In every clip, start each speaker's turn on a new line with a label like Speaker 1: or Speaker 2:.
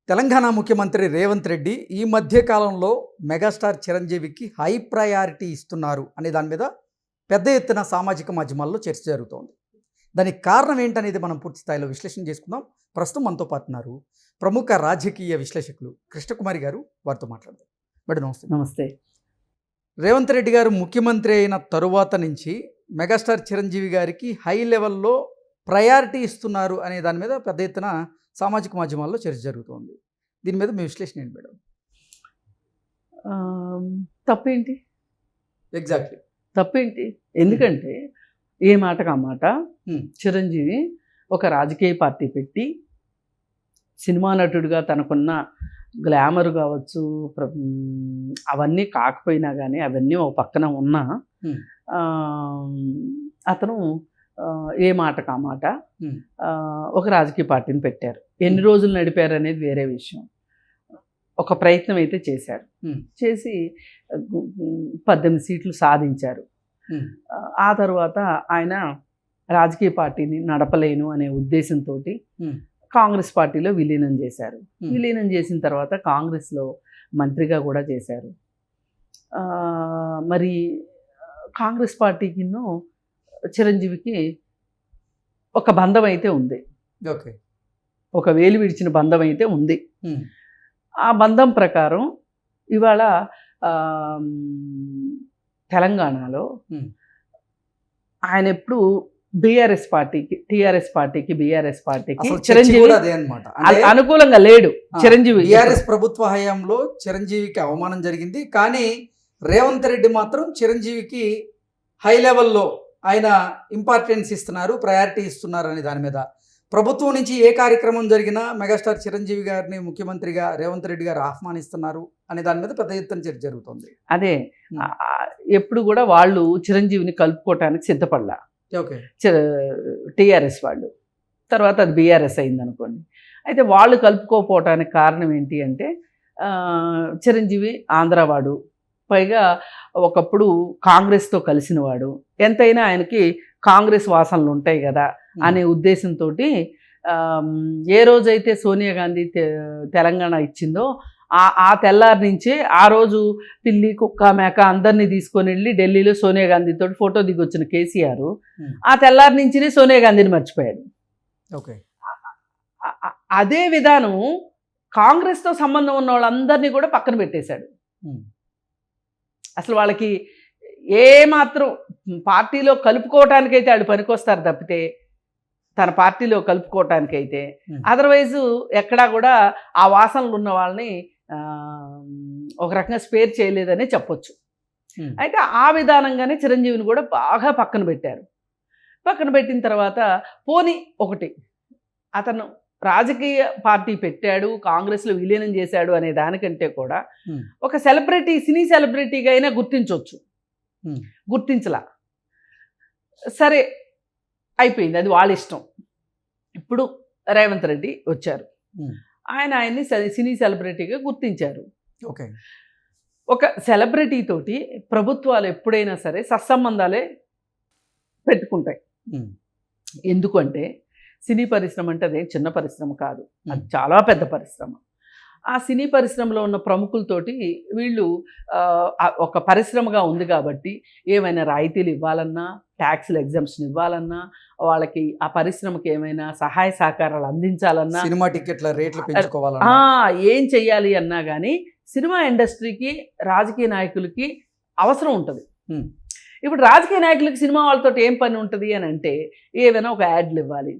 Speaker 1: తెలంగాణ ముఖ్యమంత్రి రేవంత్ రెడ్డి ఈ మధ్య కాలంలో మెగాస్టార్ చిరంజీవికి హై ప్రయారిటీ ఇస్తున్నారు అనే దాని మీద పెద్ద ఎత్తున సామాజిక మాధ్యమాల్లో చర్చ జరుగుతోంది. దానికి కారణం ఏంటనేది మనం పూర్తి స్థాయిలో విశ్లేషణ చేసుకుందాం. ప్రస్తుతం మనతో పాటు ఉన్నారు ప్రముఖ రాజకీయ విశ్లేషకులు కృష్ణకుమారి గారు. వారితో మాట్లాడదాం. మేడం నమస్తే.
Speaker 2: నమస్తే.
Speaker 1: రేవంత్ రెడ్డి గారు ముఖ్యమంత్రి అయిన తరువాత నుంచి మెగాస్టార్ చిరంజీవి గారికి హై లెవెల్లో ప్రయారిటీ ఇస్తున్నారు అనే దాని మీద పెద్ద ఎత్తున సామాజిక మాధ్యమాల్లో చర్చ జరుగుతోంది. దీని మీద మీ విశ్లేషణ ఏంటి మేడం?
Speaker 2: తప్పేంటి?
Speaker 1: ఎగ్జాక్ట్లీ
Speaker 2: తప్పేంటి? ఎందుకంటే ఏ మాటకు ఆ మాట చిరంజీవి ఒక రాజకీయ పార్టీ పెట్టి సినిమా నటుడిగా తనకున్న గ్లామర్ కావచ్చు, అవన్నీ కాకపోయినా కానీ అవన్నీ ఒక పక్కన ఉన్నా అతను ఏ మాటకు ఆ మాట ఒక రాజకీయ పార్టీని పెట్టారు. ఎన్ని రోజులు నడిపారు అనేది వేరే విషయం. ఒక ప్రయత్నం అయితే చేశారు. చేసి 18 సీట్లు సాధించారు. ఆ తర్వాత ఆయన రాజకీయ పార్టీని నడపలేను అనే ఉద్దేశంతో కాంగ్రెస్ పార్టీలో విలీనం చేశారు. విలీనం చేసిన తర్వాత కాంగ్రెస్లో మంత్రిగా కూడా చేశారు. మరి కాంగ్రెస్ పార్టీకిను చిరంజీవికి ఒక బంధం అయితే ఉంది.
Speaker 1: ఓకే,
Speaker 2: ఒక వేలు విడిచిన బంధం అయితే ఉంది. ఆ బంధం ప్రకారం ఇవాళ తెలంగాణలో ఆయన ఎప్పుడు బీఆర్ఎస్ పార్టీకి, టీఆర్ఎస్ పార్టీకి, బీఆర్ఎస్ పార్టీకి చిరంజీవి అనుకూలంగా లేడు. చిరంజీవి
Speaker 1: బీఆర్ఎస్ ప్రభుత్వ హయాంలో చిరంజీవికి అవమానం జరిగింది. కానీ రేవంత్ రెడ్డి మాత్రం చిరంజీవికి హై లెవెల్లో ఆయన ఇంపార్టెన్స్ ఇస్తున్నారు, ప్రయారిటీ ఇస్తున్నారు అనే దాని మీద ప్రభుత్వం నుంచి ఏ కార్యక్రమం జరిగినా మెగాస్టార్ చిరంజీవి గారిని ముఖ్యమంత్రిగా రేవంత్ రెడ్డి గారు ఆహ్వానిస్తున్నారు అనే దాని మీద పెద్ద ఎత్తున చర్చ జరుగుతుంది.
Speaker 2: అదే ఎప్పుడు కూడా వాళ్ళు చిరంజీవిని కలుపుకోవటానికి సిద్ధపడలా.
Speaker 1: ఓకే,
Speaker 2: టీఆర్ఎస్ వాళ్ళు, తర్వాత అది బీఆర్ఎస్ అయింది అనుకోండి. అయితే వాళ్ళు కలుపుకోపోవటానికి కారణం ఏంటి అంటే చిరంజీవి ఆంధ్రవాడు, పైగా ఒకప్పుడు కాంగ్రెస్తో కలిసినవాడు, ఎంతైనా ఆయనకి కాంగ్రెస్ వాసనలు ఉంటాయి కదా అనే ఉద్దేశంతో ఏ రోజైతే సోనియా గాంధీ తెలంగాణ ఇచ్చిందో ఆ తెల్లారి నుంచే ఆ రోజు పిల్లి కుక్క మేక అందరినీ తీసుకొని వెళ్ళి ఢిల్లీలో సోనియా గాంధీతో ఫోటో దిగొచ్చిన కేసీఆర్ ఆ తెల్లారి నుంచినే సోనియా గాంధీని మర్చిపోయాడు.
Speaker 1: ఓకే,
Speaker 2: అదే విధానం కాంగ్రెస్తో సంబంధం ఉన్న వాళ్ళందరినీ కూడా పక్కన పెట్టేశాడు. అసలు వాళ్ళకి ఏమాత్రం పార్టీలో కలుపుకోవటానికైతే వాళ్ళు పనికొస్తారు తప్పితే, తన పార్టీలో కలుపుకోవటానికైతే అదర్వైజు ఎక్కడా కూడా ఆ వాసనలు ఉన్న వాళ్ళని ఒక రకంగా స్పేర్ చేయలేదని చెప్పొచ్చు. అయితే ఆ విధానంగానే చిరంజీవిని కూడా బాగా పక్కన పెట్టారు. పక్కన పెట్టిన తర్వాత పోనీ ఒకటి, అతను రాజకీయ పార్టీ పెట్టాడు, కాంగ్రెస్లో విలీనం చేశాడు అనే దానికంటే కూడా ఒక సెలబ్రిటీ, సినీ సెలబ్రిటీగా అయినా గుర్తించవచ్చు. గుర్తించలా, సరే అయిపోయింది, అది వాళ్ళ ఇష్టం. ఇప్పుడు రేవంత్ రెడ్డి వచ్చారు, ఆయన్ని సినీ సెలబ్రిటీగా గుర్తించారు.
Speaker 1: ఓకే,
Speaker 2: ఒక సెలబ్రిటీ తోటి ప్రభుత్వాలు ఎప్పుడైనా సరే సత్సంబంధాలే పెట్టుకుంటాయి. ఎందుకంటే సినీ పరిశ్రమ అంటే అదే చిన్న పరిశ్రమ కాదు, అది చాలా పెద్ద పరిశ్రమ. ఆ సినీ పరిశ్రమలో ఉన్న ప్రముఖులతోటి వీళ్ళు ఒక పరిశ్రమగా ఉంది కాబట్టి ఏమైనా రాయితీలు ఇవ్వాలన్నా, ట్యాక్స్లు ఎగ్జామ్షన్ ఇవ్వాలన్నా, వాళ్ళకి ఆ పరిశ్రమకి ఏమైనా సహాయ సహకారాలు అందించాలన్నా,
Speaker 1: సినిమా టికెట్ల రేట్లు పెంచుకోవాలన్నా,
Speaker 2: ఏం చెయ్యాలి అన్నా కానీ సినిమా ఇండస్ట్రీకి రాజకీయ నాయకులకి అవసరం ఉంటుంది. ఇప్పుడు రాజకీయ నాయకులకి సినిమా వాళ్ళతో ఏం పని ఉంటుంది అని అంటే ఏమైనా ఒక యాడ్లు ఇవ్వాలి.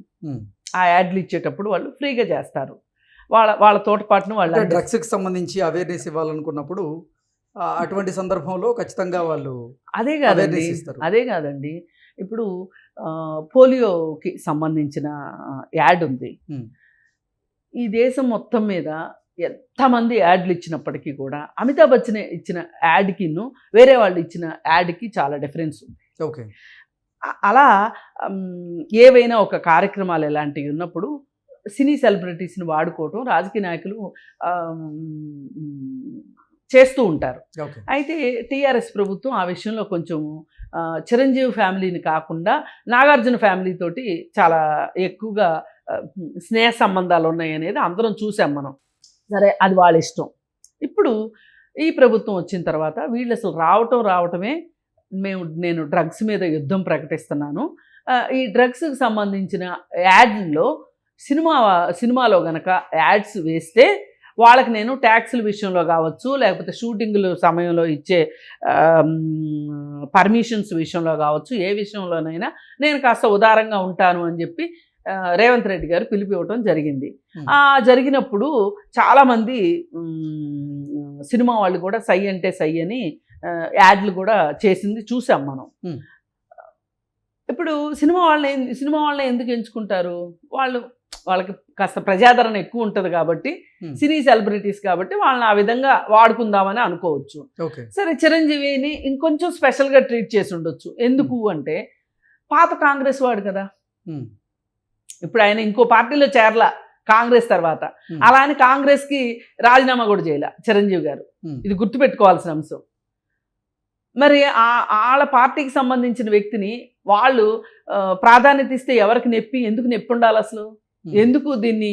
Speaker 2: ఆ యాడ్లు ఇచ్చేటప్పుడు వాళ్ళు ఫ్రీగా చేస్తారు. వాళ్ళ తోటపాటును వాళ్ళు
Speaker 1: డ్రగ్స్కి సంబంధించి అవేర్నెస్ ఇవ్వాలనుకున్నప్పుడు అటువంటి సందర్భంలో ఖచ్చితంగా వాళ్ళు
Speaker 2: అదే కాదండి. ఇప్పుడు పోలియోకి సంబంధించిన యాడ్ ఉంది. ఈ దేశం మొత్తం మీద ఎంతమంది యాడ్లు ఇచ్చినప్పటికీ కూడా అమితాబ్ బచ్చన్ ఇచ్చిన యాడ్కి వేరే వాళ్ళు ఇచ్చిన యాడ్కి చాలా డిఫరెన్స్ ఉంది.
Speaker 1: ఓకే,
Speaker 2: అలా ఏవైనా ఒక కార్యక్రమాలు ఎలాంటివి ఉన్నప్పుడు సినీ సెలబ్రిటీస్ని వాడుకోవటం రాజకీయ నాయకులు చేస్తూ ఉంటారు. అయితే టీఆర్ఎస్ ప్రభుత్వం ఆ విషయంలో కొంచెం చిరంజీవి ఫ్యామిలీని కాకుండా నాగార్జున ఫ్యామిలీ తోటి చాలా ఎక్కువగా స్నేహ సంబంధాలు ఉన్నాయి అనేది అందరం చూసాం మనం. సరే అది వాళ్ళ ఇష్టం. ఇప్పుడు ఈ ప్రభుత్వం వచ్చిన తర్వాత వీళ్ళు అసలు రావటమే నేను డ్రగ్స్ మీద యుద్ధం ప్రకటిస్తున్నాను. ఈ డ్రగ్స్కి సంబంధించిన యాడ్లో సినిమాలో గనక యాడ్స్ వేస్తే వాళ్ళకి నేను ట్యాక్సుల విషయంలో కావచ్చు, లేకపోతే షూటింగ్ల సమయంలో ఇచ్చే పర్మిషన్స్ విషయంలో కావచ్చు, ఏ విషయంలోనైనా నేను కాస్త ఉదారంగా ఉంటాను అని చెప్పి రేవంత్ రెడ్డి గారు పిలిపివ్వటం జరిగింది. జరిగినప్పుడు చాలామంది సినిమా వాళ్ళు కూడా సై అంటే సై అని యాడ్లు కూడా చేసింది చూసాం మనం. ఇప్పుడు సినిమా వాళ్ళని ఎందుకు ఎంచుకుంటారు? వాళ్ళకి కాస్త ప్రజాదరణ ఎక్కువ ఉంటుంది కాబట్టి, సినీ సెలబ్రిటీస్ కాబట్టి వాళ్ళని ఆ విధంగా వాడుకుందామని అనుకోవచ్చు. సరే, చిరంజీవిని ఇంకొంచెం స్పెషల్గా ట్రీట్ చేసి ఉండొచ్చు. ఎందుకు అంటే పాత కాంగ్రెస్ వాడు కదా, ఇప్పుడు ఆయన ఇంకో పార్టీలో చేరలా కాంగ్రెస్ తర్వాత. అలా అని కాంగ్రెస్కి రాజీనామా కూడా చేయలే చిరంజీవి గారు. ఇది గుర్తుపెట్టుకోవాల్సిన అంశం. మరి వాళ్ళ పార్టీకి సంబంధించిన వ్యక్తిని వాళ్ళు ప్రాధాన్యత ఇస్తే ఎందుకు నొప్పి ఉండాలి అసలు? ఎందుకు దీన్ని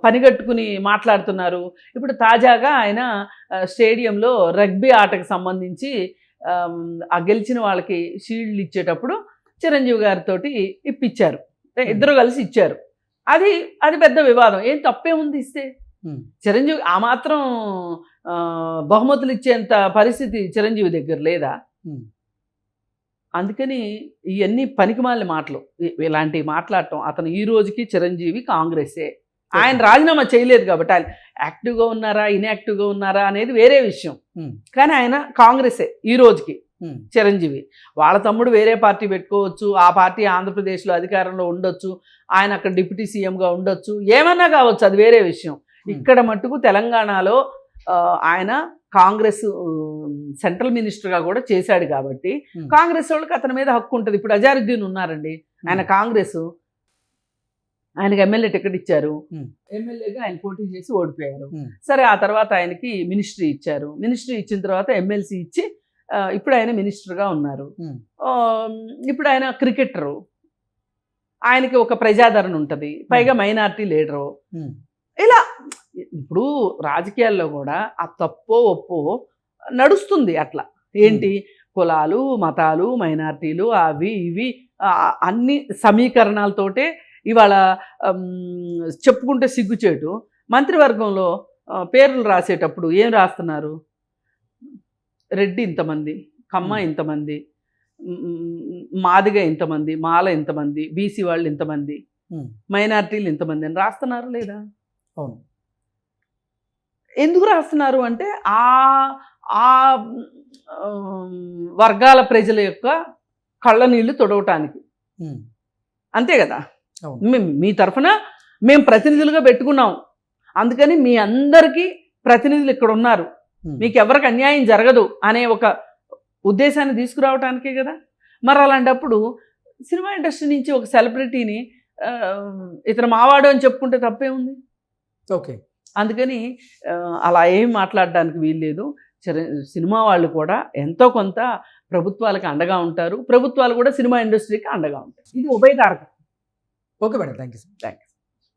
Speaker 2: పనిగట్టుకుని మాట్లాడుతున్నారు? ఇప్పుడు తాజాగా ఆయన స్టేడియంలో రగ్బీ ఆటకు సంబంధించి ఆ గెలిచిన వాళ్ళకి షీల్డ్లు ఇచ్చేటప్పుడు చిరంజీవి గారితో ఇప్పించారు, ఇద్దరు కలిసి ఇచ్చారు. అది పెద్ద వివాదం. ఏం తప్పే ఉంది ఇస్తే? చిరంజీవి ఆ మాత్రం బహుమతులు ఇచ్చేంత పరిస్థితి చిరంజీవి దగ్గర లేదా? అందుకని ఇవన్నీ పనికిమాలిన మాటలు, ఇలాంటివి మాట్లాడటం. అతను ఈ రోజుకి చిరంజీవి కాంగ్రెసే. ఆయన రాజీనామా చేయలేదు కాబట్టి ఆయన యాక్టివ్గా ఉన్నారా ఇన్యాక్టివ్గా ఉన్నారా అనేది వేరే విషయం. కానీ ఆయన కాంగ్రెసే ఈ రోజుకి. చిరంజీవి వాళ్ళ తమ్ముడు వేరే పార్టీ పెట్టుకోవచ్చు, ఆ పార్టీ ఆంధ్రప్రదేశ్లో అధికారంలో ఉండొచ్చు, ఆయన అక్కడ డిప్యూటీ సీఎంగా ఉండొచ్చు, ఏమన్నా కావచ్చు, అది వేరే విషయం. ఇక్కడ మట్టుకు తెలంగాణలో ఆయన కాంగ్రెస్ సెంట్రల్ మినిస్టర్గా కూడా చేశాడు కాబట్టి కాంగ్రెస్ వాళ్ళకి అతని మీద హక్కు ఉంటుంది. ఇప్పుడు అజారుద్దీన్ ఉన్నారండి, ఆయన కాంగ్రెస్, ఆయనకి ఎమ్మెల్యే టికెట్ ఇచ్చారు, ఎమ్మెల్యేగా ఆయన పోటీ చేసి ఓడిపోయారు. సరే, ఆ తర్వాత ఆయనకి మినిస్ట్రీ ఇచ్చారు, మినిస్ట్రీ ఇచ్చిన తర్వాత ఎమ్మెల్సీ ఇచ్చి ఇప్పుడు ఆయన మినిస్టర్గా ఉన్నారు. ఇప్పుడు ఆయన క్రికెటరు, ఆయనకి ఒక ప్రజాదరణ ఉంటుంది, పైగా మైనారిటీ లీడరు. ఇలా ఇప్పుడు రాజకీయాల్లో కూడా ఆ తప్పో ఒప్పో నడుస్తుంది. అట్లా ఏంటి, కులాలు మతాలు మైనారిటీలు అవి ఇవి అన్ని సమీకరణాలతోటే ఇవాళ చెప్పుకుంటే సిగ్గుచేటు. మంత్రివర్గంలో పేర్లు రాసేటప్పుడు ఏం రాస్తున్నారు? రెడ్డి ఇంతమంది, కమ్మ ఇంతమంది, మాదిగ ఇంతమంది, మాల ఇంతమంది, బీసీ వాళ్ళు ఇంతమంది, మైనారిటీలు ఇంతమంది అని రాస్తున్నారు లేదా?
Speaker 1: అవును.
Speaker 2: ఎందుకు రాస్తున్నారు అంటే ఆ వర్గాల ప్రజల యొక్క కళ్ళ నీళ్లు తొడవటానికి, అంతే కదా. మీ తరఫున మేము ప్రతినిధులుగా పెట్టుకున్నాం, అందుకని మీ అందరికీ ప్రతినిధులు ఇక్కడ ఉన్నారు, మీకు ఎవరికి అన్యాయం జరగదు అనే ఒక ఉద్దేశాన్ని తీసుకురావటానికే కదా. మరి అలాంటప్పుడు సినిమా ఇండస్ట్రీ నుంచి ఒక సెలబ్రిటీని ఇతను మావాడు అని చెప్పుకుంటే తప్పే ఉంది?
Speaker 1: ఓకే.
Speaker 2: అందుకని అలా ఏం మాట్లాడడానికి వీల్లేదు. సినిమా వాళ్ళు కూడా ఎంతో కొంత ప్రభుత్వాలకు అండగా ఉంటారు, ప్రభుత్వాలు కూడా సినిమా ఇండస్ట్రీకి అండగా ఉంటారు. ఇది ఉభయతారకం.
Speaker 1: Okay madam, thank you.